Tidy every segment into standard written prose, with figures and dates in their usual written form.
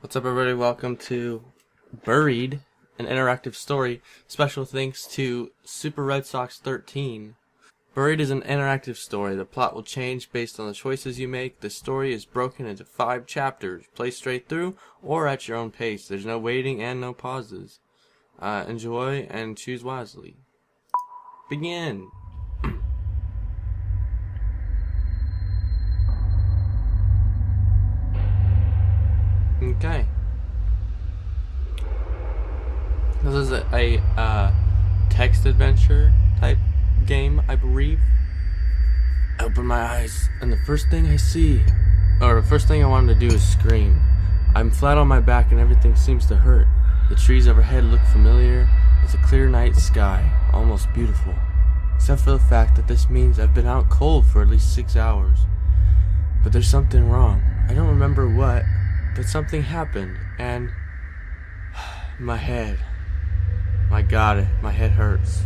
What's up, everybody? Welcome to Buried, an interactive story. Special thanks to Super Red Sox 13. Buried is an interactive story. The plot will change based on the choices you make. The story is broken into 5 chapters. Play straight through or at your own pace. There's no waiting and no pauses. Enjoy and choose wisely. Begin. Okay. This is a text adventure type game, I believe. I open my eyes, and the first thing I wanted to do is scream. I'm flat on my back, and everything seems to hurt. The trees overhead look familiar. It's a clear night sky, almost beautiful. Except for the fact that this means I've been out cold for at least 6 hours. But there's something wrong. I don't remember what. But something happened, and my head. My God, my head hurts.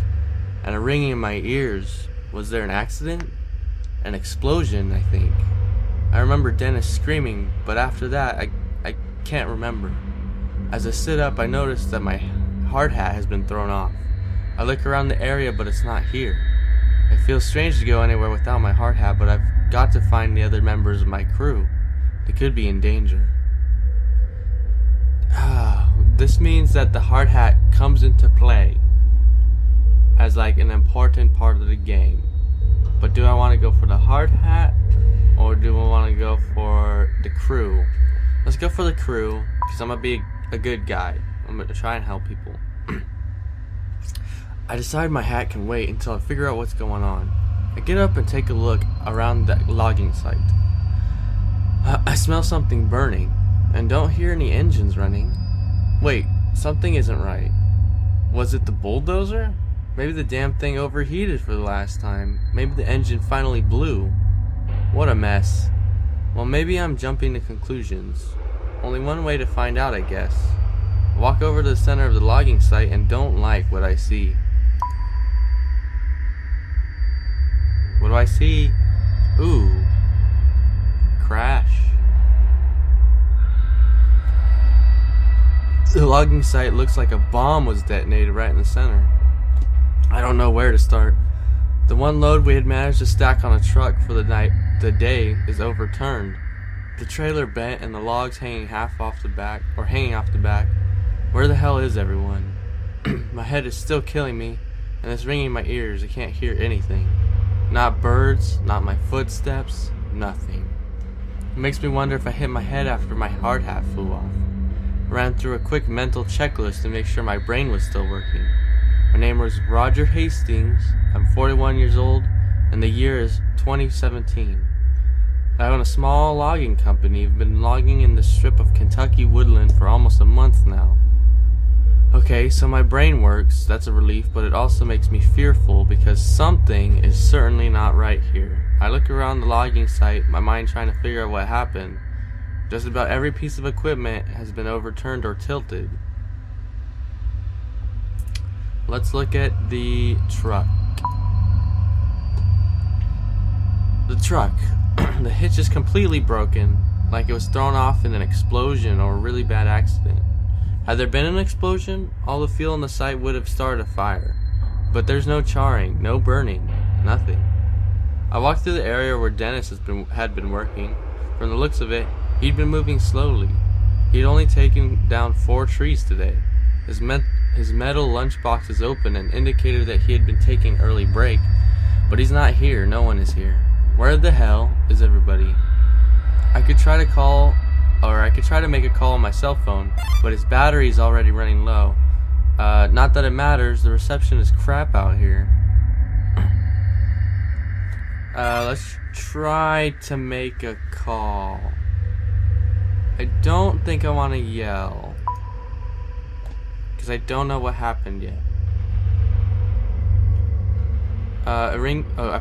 And a ringing in my ears. Was there an accident? An explosion, I think. I remember Dennis screaming, but after that, I can't remember. As I sit up, I notice that my hard hat has been thrown off. I look around the area, but it's not here. It feels strange to go anywhere without my hard hat, but I've got to find the other members of my crew. They could be in danger. This means that the hard hat comes into play as like an important part of the game. But do I want to go for the hard hat or do I want to go for the crew? Let's go for the crew because I'm going to be a good guy. I'm going to try and help people. I decide my hat can wait until I figure out what's going on. I get up and take a look around the logging site. I smell something burning and don't hear any engines running. Wait, something isn't right. Was it the bulldozer? Maybe the damn thing overheated for the last time. Maybe the engine finally blew. What a mess. Well, maybe I'm jumping to conclusions. Only one way to find out, I guess. I walk over to the center of the logging site and don't like what I see. What do I see? Ooh. Crash. The logging site looks like a bomb was detonated right in the center. I don't know where to start. The one load we had managed to stack on a truck for the day is overturned. The trailer bent and the logs hanging off the back. Where the hell is everyone? My head is still killing me, and it's ringing in my ears. I can't hear anything. Not birds, not my footsteps, nothing. It makes me wonder if I hit my head after my hard hat flew off. Ran through a quick mental checklist to make sure my brain was still working. My name was Roger Hastings. I'm 41 years old, and the year is 2017. I own a small logging company. I've been logging in this strip of Kentucky woodland for almost a month now. Okay, so my brain works. That's a relief, but it also makes me fearful because something is certainly not right here. I look around the logging site, my mind trying to figure out what happened. Just about every piece of equipment has been overturned or tilted. Let's look at the truck. The truck. The hitch is completely broken, like it was thrown off in an explosion or a really bad accident. Had there been an explosion, all the fuel on the site would have started a fire. But there's no charring, no burning, nothing. I walked through the area where Dennis had been working. From the looks of it, he'd been moving slowly. He'd only taken down 4 trees today. His metal lunchbox is open and indicated that he had been taking early break. But he's not here. No one is here. Where the hell is everybody? I could try to make a call on my cell phone, but his battery's already running low. Not that it matters. The reception is crap out here. Let's try to make a call. I don't think I want to yell because I don't know what happened yet. I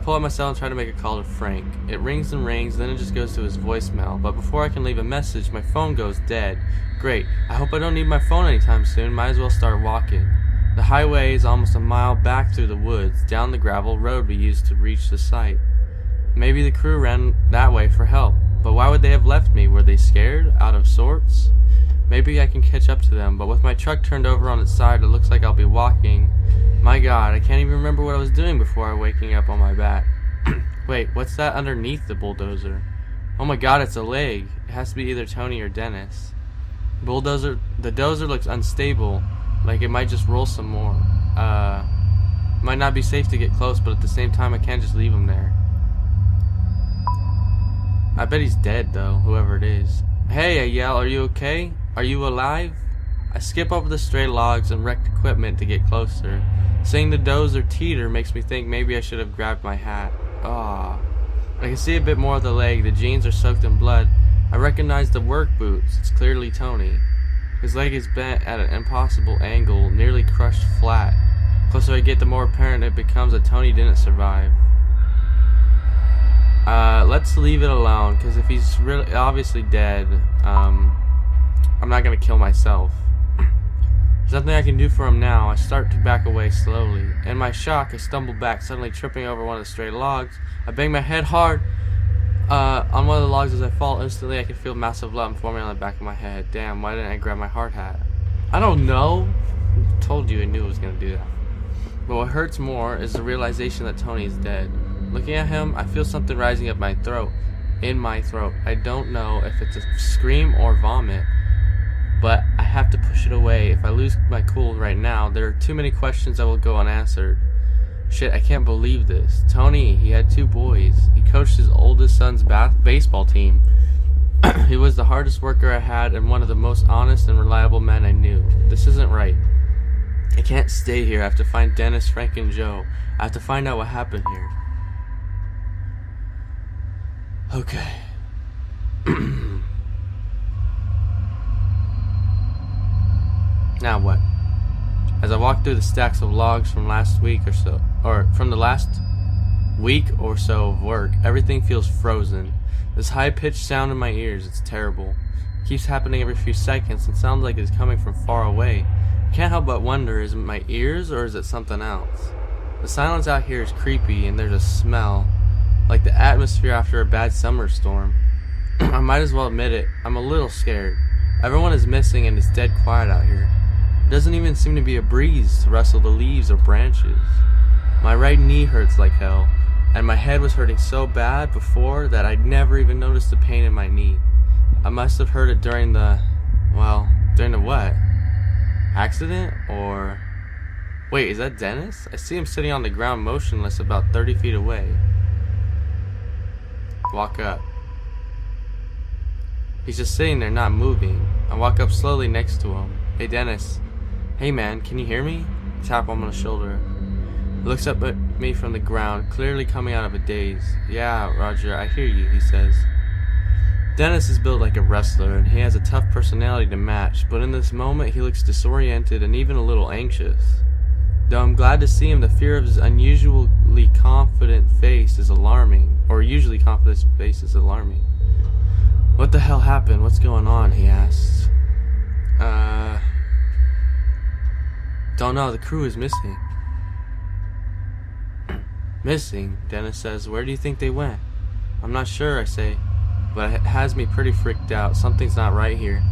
pull out my cell and try to make a call to Frank. It rings and rings, then it just goes to his voicemail. But before I can leave a message, my phone goes dead. Great. I hope I don't need my phone anytime soon. Might as well start walking. The highway is almost a mile back through the woods, down the gravel road we used to reach the site. Maybe the crew ran that way for help. But why would they have left me? Were they scared? Out of sorts? Maybe I can catch up to them, but with my truck turned over on its side, it looks like I'll be walking. My god, I can't even remember what I was doing before waking up on my back. Wait, what's that underneath the bulldozer? Oh my god, it's a leg. It has to be either Tony or Dennis. The dozer looks unstable, like it might just roll some more. Might not be safe to get close, but at the same time I can't just leave him there. I bet he's dead though, whoever it is. Hey, I yell, are you okay? Are you alive? I skip over the stray logs and wrecked equipment to get closer. Seeing the dozer teeter makes me think maybe I should have grabbed my hat. Ah. I can see a bit more of the leg. The jeans are soaked in blood. I recognize the work boots. It's clearly Tony. His leg is bent at an impossible angle, nearly crushed flat. The closer I get, the more apparent it becomes that Tony didn't survive. Let's leave it alone, because if he's really obviously dead, I'm not gonna kill myself. There's nothing I can do for him now. I start to back away slowly. In my shock, I stumble back, suddenly tripping over one of the stray logs. I bang my head hard on one of the logs. As I fall, instantly I can feel massive lump forming on the back of my head. Damn, why didn't I grab my hard hat? I don't know. I told you I knew I was gonna do that. But what hurts more is the realization that Tony is dead. Looking at him, I feel something rising up my throat. In my throat. I don't know if it's a scream or vomit, but I have to push it away. If I lose my cool right now, there are too many questions that will go unanswered. Shit, I can't believe this. Tony, he had 2 boys. He coached his oldest son's baseball team. He was the hardest worker I had and one of the most honest and reliable men I knew. This isn't right. I can't stay here. I have to find Dennis, Frank, and Joe. I have to find out what happened here. Okay. Now what? As I walk through the stacks of logs from last week or so, or from the last week or so of work, everything feels frozen. This high-pitched sound in my ears, it's terrible. It keeps happening every few seconds and sounds like it's coming from far away. I can't help but wonder, is it my ears or is it something else? The silence out here is creepy and there's a smell, like the atmosphere after a bad summer storm. I might as well admit it, I'm a little scared. Everyone is missing and it's dead quiet out here. There doesn't even seem to be a breeze to rustle the leaves or branches. My right knee hurts like hell, and my head was hurting so bad before that I'd never even noticed the pain in my knee. I must have heard it during the what? Accident? Or... Wait, is that Dennis? I see him sitting on the ground motionless about 30 feet away. Walk up. He's just sitting there not moving. I walk up slowly next to him. Hey Dennis. Hey man, can you hear me? Tap him on the shoulder. He looks up at me from the ground, clearly coming out of a daze. Yeah, Roger, I hear you, he says. Dennis is built like a wrestler, and he has a tough personality to match, but in this moment he looks disoriented and even a little anxious. Though I'm glad to see him, the fear of his unusually confident face is alarming, or usually confident face is alarming. What the hell happened? What's going on? He asks. Don't know, the crew is missing. Missing? Dennis says. Where do you think they went? I'm not sure, I say, but it has me pretty freaked out. Something's not right here.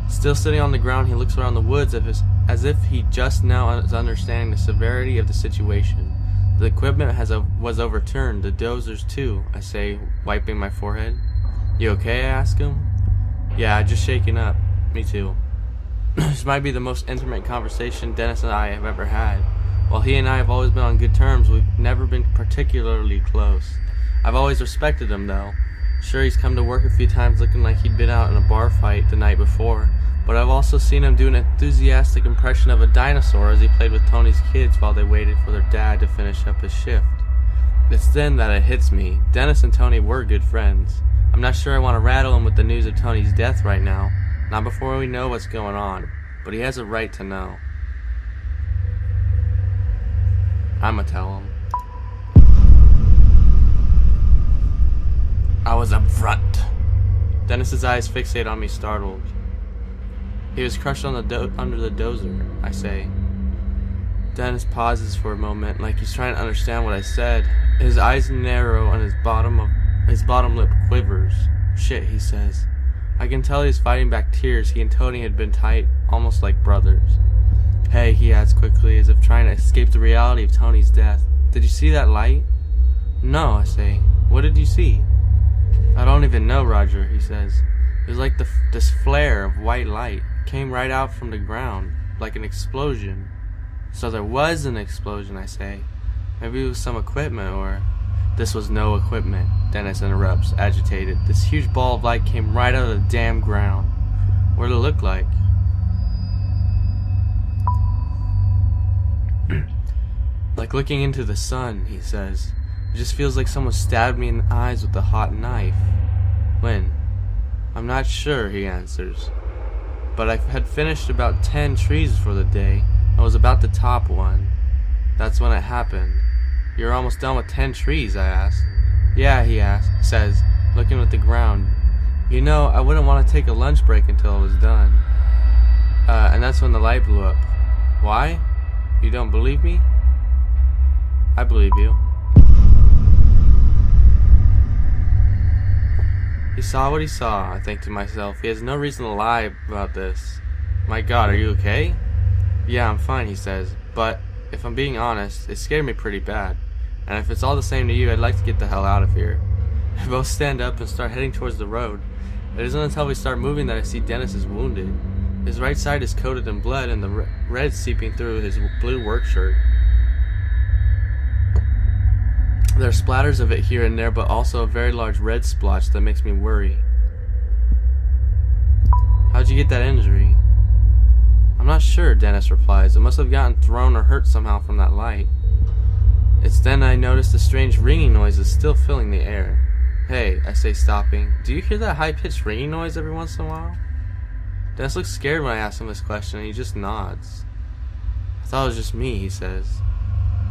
Still sitting on the ground, he looks around the woods as if he just now is understanding the severity of the situation. The equipment was overturned, the dozers too, I say, wiping my forehead. You okay? I ask him. Yeah, just shaking up. Me too. This might be the most intimate conversation Dennis and I have ever had. While he and I have always been on good terms, we've never been particularly close. I've always respected him though. Sure, he's come to work a few times looking like he'd been out in a bar fight the night before, but I've also seen him do an enthusiastic impression of a dinosaur as he played with Tony's kids while they waited for their dad to finish up his shift. It's then that it hits me. Dennis and Tony were good friends. I'm not sure I want to rattle him with the news of Tony's death right now, not before we know what's going on, but he has a right to know. I'ma tell him. I was up front. Dennis's eyes fixate on me, startled. He was crushed on under the dozer, I say. Dennis pauses for a moment, like he's trying to understand what I said. His eyes narrow and his bottom lip quivers. Shit, he says. I can tell he's fighting back tears. He and Tony had been tight, almost like brothers. Hey, he adds quickly, as if trying to escape the reality of Tony's death. Did you see that light? No, I say. What did you see? I don't even know, Roger, he says. It was like this flare of white light. It came right out from the ground, like an explosion. So there was an explosion, I say. Maybe it was some equipment, or... This was no equipment, Dennis interrupts, agitated. This huge ball of light came right out of the damn ground. What did it look like? Like looking into the sun, he says. It just feels like someone stabbed me in the eyes with a hot knife. When? I'm not sure, he answers. But I had finished about 10 trees for the day. I was about to top one. That's when it happened. You're almost done with 10 trees, I asked. Yeah, he says, looking at the ground. You know, I wouldn't want to take a lunch break until it was done. And that's when the light blew up. Why? You don't believe me? I believe you. He saw what he saw, I think to myself. He has no reason to lie about this. My God, are you okay? Yeah, I'm fine, he says. But, if I'm being honest, it scared me pretty bad. And if it's all the same to you, I'd like to get the hell out of here. We both stand up and start heading towards the road. It isn't until we start moving that I see Dennis is wounded. His right side is coated in blood and the red seeping through his blue work shirt. There are splatters of it here and there, but also a very large red splotch that makes me worry. How'd you get that injury? I'm not sure, Dennis replies. It must have gotten thrown or hurt somehow from that light. It's then I notice the strange ringing noise is still filling the air. Hey, I say, stopping. Do you hear that high-pitched ringing noise every once in a while? Dennis looks scared when I ask him this question, and he just nods. I thought it was just me, he says.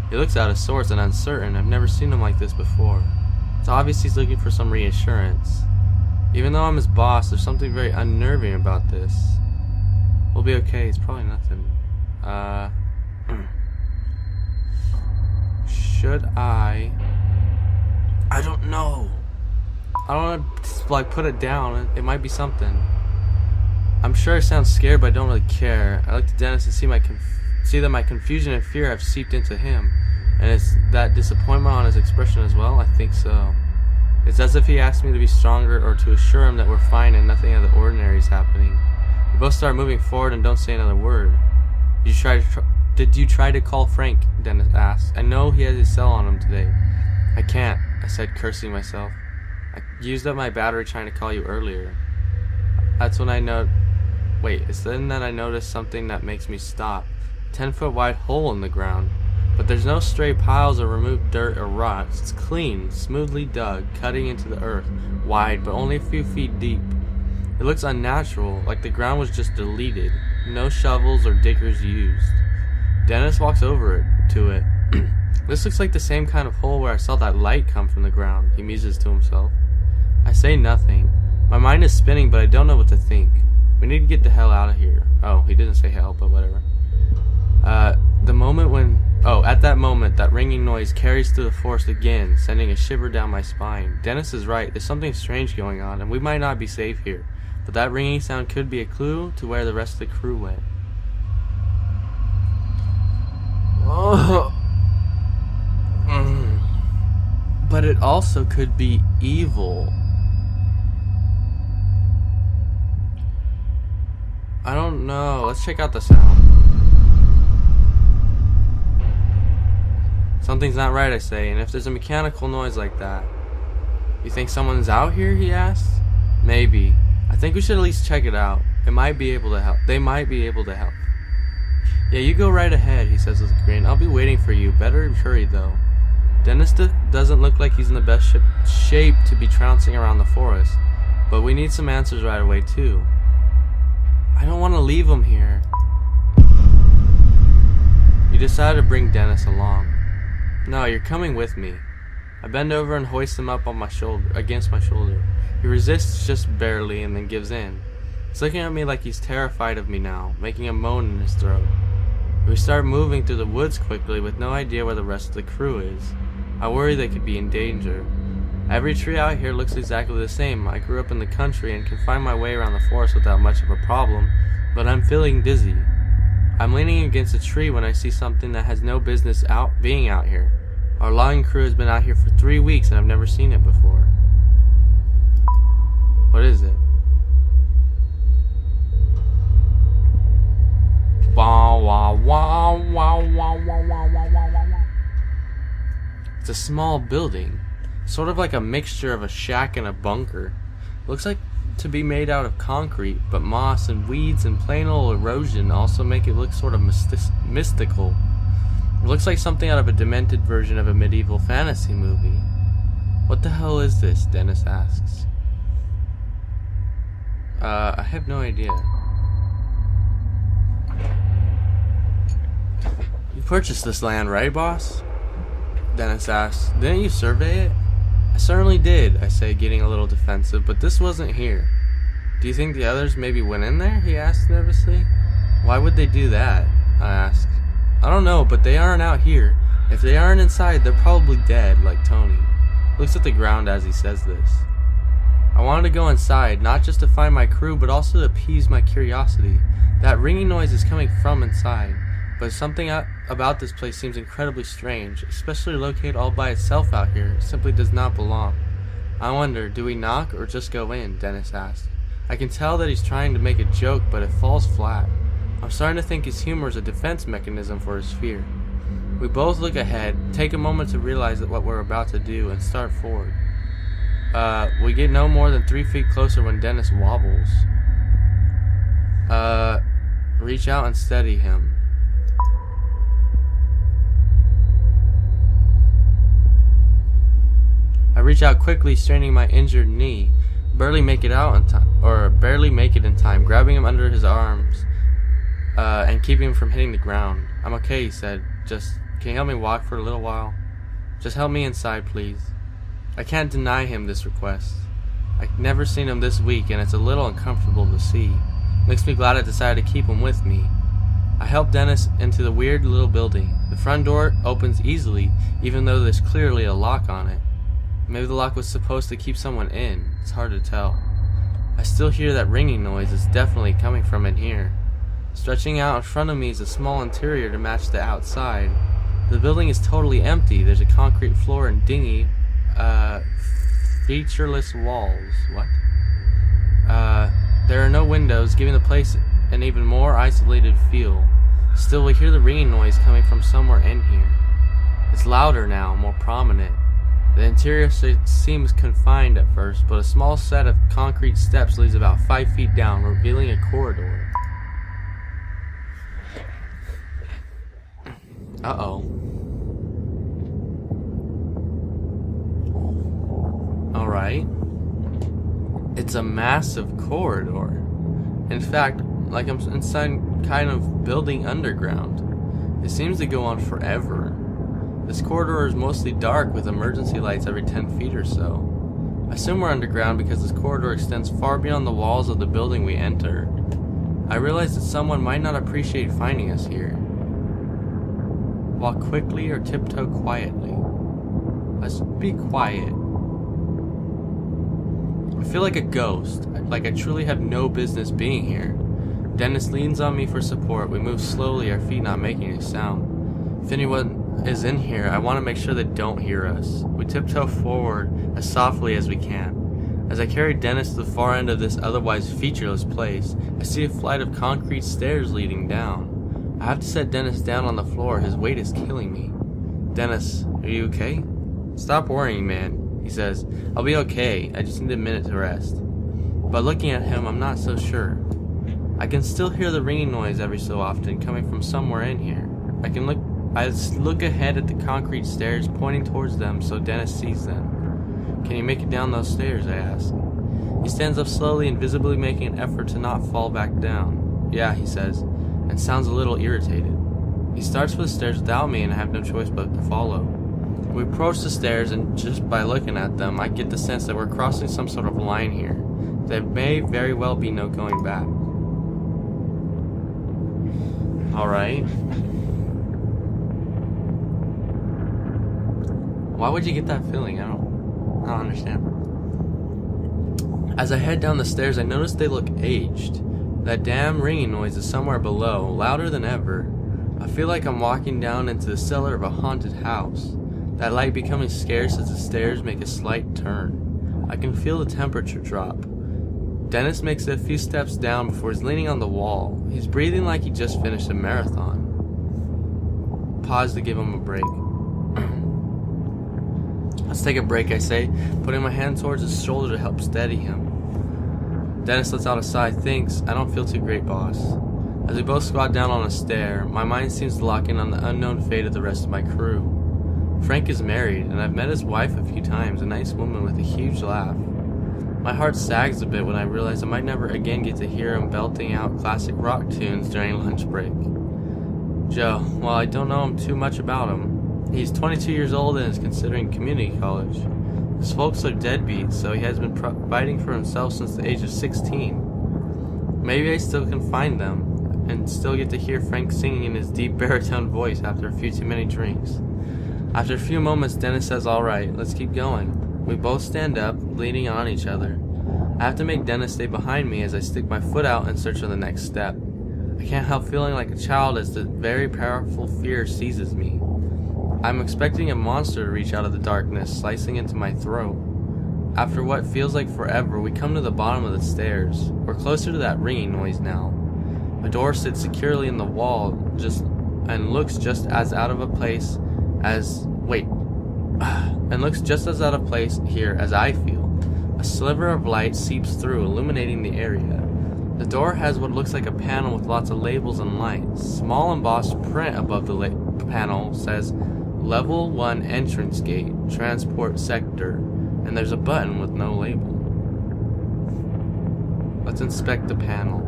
He looks out of sorts and uncertain. I've never seen him like this before. It's obvious he's looking for some reassurance. Even though I'm his boss, there's something very unnerving about this. We'll be okay, it's probably nothing. Should I don't know. I don't want to like put it down. It might be something. I'm sure I sound scared, but I don't really care. I look to Dennis and see that my confusion and fear have seeped into him. And it's that disappointment on his expression as well? I think so. It's as if he asked me to be stronger or to assure him that we're fine and nothing out of the ordinary is happening. We both start moving forward and don't say another word. Did you try to call Frank? Dennis asks. I know he has his cell on him today. I can't, I said, cursing myself. I used up my battery trying to call you earlier. That's when it's then that I notice something that makes me stop. 10-foot wide hole in the ground. But there's no stray piles or removed dirt or rocks. It's clean, smoothly dug, cutting into the earth, wide but only a few feet deep. It looks unnatural, like the ground was just deleted. No shovels or diggers used. Dennis walks over to it. This looks like the same kind of hole where I saw that light come from the ground, he muses to himself. I say nothing. My mind is spinning, but I don't know what to think. We need to get the hell out of here. Oh, he didn't say hell, but whatever. At that moment, that ringing noise carries through the forest again, sending a shiver down my spine. Dennis is right. There's something strange going on, and we might not be safe here. But that ringing sound could be a clue to where the rest of the crew went. But it also could be evil. I don't know. Let's check out the sound. Something's not right, I say, and if there's a mechanical noise like that. You think someone's out here, he asks? Maybe. I think we should at least check it out. It might be able to help. They might be able to help. Yeah, you go right ahead, he says with a grin. I'll be waiting for you. Better hurry, though. Dennis doesn't look like he's in the best shape to be trouncing around the forest. But we need some answers right away, too. I don't want to leave him here. You decide to bring Dennis along. No, you're coming with me. I bend over and hoist him up on my shoulder, against my shoulder. He resists just barely and then gives in. He's looking at me like he's terrified of me now, making a moan in his throat. We start moving through the woods quickly with no idea where the rest of the crew is. I worry they could be in danger. Every tree out here looks exactly the same. I grew up in the country and can find my way around the forest without much of a problem, but I'm feeling dizzy. I'm leaning against a tree when I see something that has no business being out here. Our logging crew has been out here for 3 weeks and I've never seen it before. What is it? It's a small building, sort of like a mixture of a shack and a bunker. Looks like to be made out of concrete, but moss and weeds and plain old erosion also make it look sort of mystical. It looks like something out of a demented version of a medieval fantasy movie. What the hell is this? Dennis asks. I have no idea. You purchased this land, right, boss? Dennis asks. Didn't you survey it? I certainly did, I say, getting a little defensive, but this wasn't here. Do you think the others maybe went in there? He asks nervously. Why would they do that? I ask. I don't know, but they aren't out here. If they aren't inside, they're probably dead, like Tony. He looks at the ground as he says this. I wanted to go inside, not just to find my crew, but also to appease my curiosity. That ringing noise is coming from inside, but something about this place seems incredibly strange, especially located all by itself out here. It simply does not belong. I wonder, do we knock or just go in? Dennis asks. I can tell that he's trying to make a joke, but it falls flat. I'm starting to think his humor is a defense mechanism for his fear. We both look ahead, take a moment to realize that what we're about to do, and start forward. We get no more than 3 feet closer when Dennis wobbles. Reach out and steady him. I reach out quickly, straining my injured knee. Barely make it in time, grabbing him under his arms, and keeping him from hitting the ground. I'm okay, he said. Just, can you help me walk for a little while? Just help me inside, please. I can't deny him this request. I've never seen him this weak, and it's a little uncomfortable to see. Makes me glad I decided to keep him with me. I help Dennis into the weird little building. The front door opens easily, even though there's clearly a lock on it. Maybe the lock was supposed to keep someone in. It's hard to tell. I still hear that ringing noise. It's definitely coming from in here. Stretching out in front of me is a small interior to match the outside. The building is totally empty. There's a concrete floor and dingy, featureless walls. What? There are no windows, giving the place an even more isolated feel. Still, we hear the ringing noise coming from somewhere in here. It's louder now, more prominent. The interior seems confined at first, but a small set of concrete steps leads about 5 feet down, revealing a corridor. Uh-oh. Alright. It's a massive corridor. In fact, like I'm in some kind of building underground. It seems to go on forever. This corridor is mostly dark with emergency lights every 10 feet or so. I assume we're underground because this corridor extends far beyond the walls of the building we entered. I realize that someone might not appreciate finding us here. Walk quickly or tiptoe quietly. Let's be quiet. I feel like a ghost, like I truly have no business being here. Dennis leans on me for support. We move slowly, our feet not making a sound. If anyone is in here, I want to make sure they don't hear us. We tiptoe forward as softly as we can. As I carry Dennis to the far end of this otherwise featureless place, I see a flight of concrete stairs leading down. I have to set Dennis down on the floor. His weight is killing me. Dennis, are you okay? Stop worrying, man, he says. I'll be okay. I just need a minute to rest. But looking at him, I'm not so sure. I can still hear the ringing noise every so often coming from somewhere in here. I look ahead at the concrete stairs, pointing towards them so Dennis sees them. Can you make it down those stairs? I ask. He stands up slowly and visibly making an effort to not fall back down. Yeah, he says, and sounds a little irritated. He starts for the stairs without me and I have no choice but to follow. We approach the stairs and just by looking at them, I get the sense that we're crossing some sort of line here. There may very well be no going back. Alright. Why would you get that feeling? I don't don't understand. As I head down the stairs, I notice they look aged. That damn ringing noise is somewhere below, louder than ever. I feel like I'm walking down into the cellar of a haunted house. That light becoming scarce as the stairs make a slight turn. I can feel the temperature drop. Dennis makes it a few steps down before he's leaning on the wall. He's breathing like he just finished a marathon. Pause to give him a break. Let's take a break, I say, putting my hand towards his shoulder to help steady him. Dennis lets out a sigh. Thanks, I don't feel too great, boss. As we both squat down on a stair, my mind seems to lock in on the unknown fate of the rest of my crew. Frank is married, and I've met his wife a few times, a nice woman with a huge laugh. My heart sags a bit when I realize I might never again get to hear him belting out classic rock tunes during lunch break. Joe, while I don't know too much about him, he's 22 years old and is considering community college. His folks are deadbeats, so he has been providing for himself since the age of 16. Maybe I still can find them, and still get to hear Frank singing in his deep baritone voice after a few too many drinks. After a few moments, Dennis says, "Alright, let's keep going." We both stand up, leaning on each other. I have to make Dennis stay behind me as I stick my foot out in search of the next step. I can't help feeling like a child as the very powerful fear seizes me. I'm expecting a monster to reach out of the darkness, slicing into my throat. After what feels like forever, we come to the bottom of the stairs. We're closer to that ringing noise now. A door sits securely in the wall, and looks just as out of place here as I feel. A sliver of light seeps through, illuminating the area. The door has what looks like a panel with lots of labels and lights. Small embossed print above the panel says, "Level 1 entrance gate, transport sector," and there's a button with no label. Let's inspect the panel.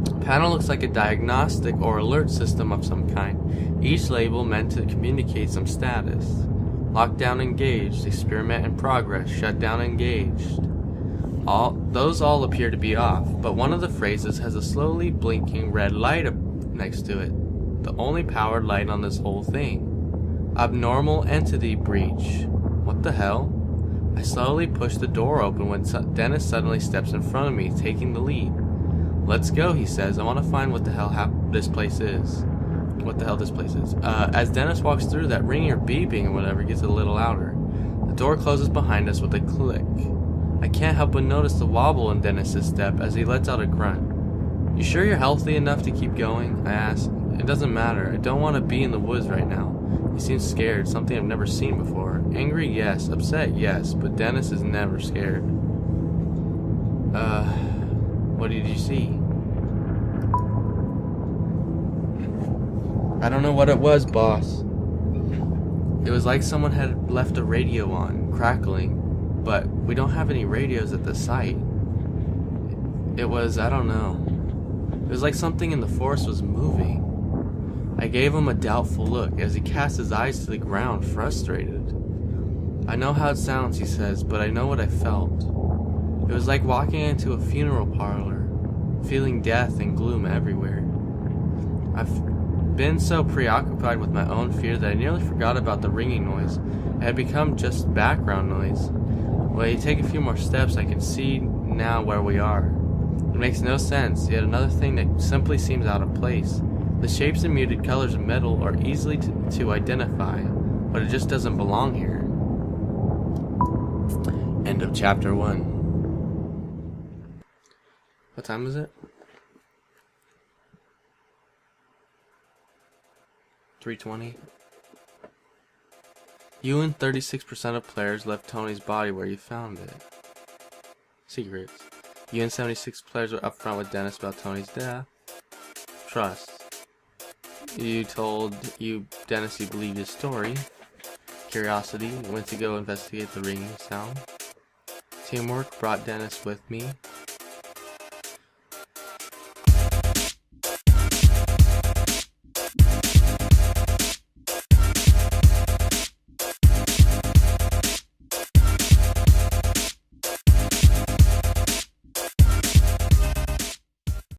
The panel looks like a diagnostic or alert system of some kind, each label meant to communicate some status. Lockdown engaged, experiment in progress, shutdown engaged. Those all appear to be off, but one of the phrases has a slowly blinking red light next to it. The only powered light on this whole thing. Abnormal entity breach. What the hell? I slowly push the door open when Dennis suddenly steps in front of me, taking the lead. "Let's go," he says. "I want to find what the hell this place is." As Dennis walks through, that ringing or beeping or whatever gets a little louder. The door closes behind us with a click. I can't help but notice the wobble in Dennis's step as he lets out a grunt. "You sure you're healthy enough to keep going?" I ask. "It doesn't matter. I don't want to be in the woods right now." He seems scared, something I've never seen before. Angry, yes. Upset, yes. But Dennis is never scared. What did you see?" "I don't know what it was, boss. It was like someone had left a radio on, crackling, but we don't have any radios at the site. It was, I don't know. It was like something in the forest was moving." I gave him a doubtful look as he cast his eyes to the ground, frustrated. "I know how it sounds," he says, "but I know what I felt. It was like walking into a funeral parlor, feeling death and gloom everywhere. I've been so preoccupied with my own fear that I nearly forgot about the ringing noise. It had become just background noise. When you take a few more steps, I can see now where we are. It makes no sense, yet another thing that simply seems out of place. The shapes and muted colors of metal are easily to identify, but it just doesn't belong here." End of chapter 1. What time is it? 3:20. You and 36% of players left Tony's body where you found it. Secrets. You and 76 players were upfront with Dennis about Tony's death. Trust. You told Dennis you believed his story. Curiosity. Went to go investigate the ringing sound. Teamwork brought Dennis with me.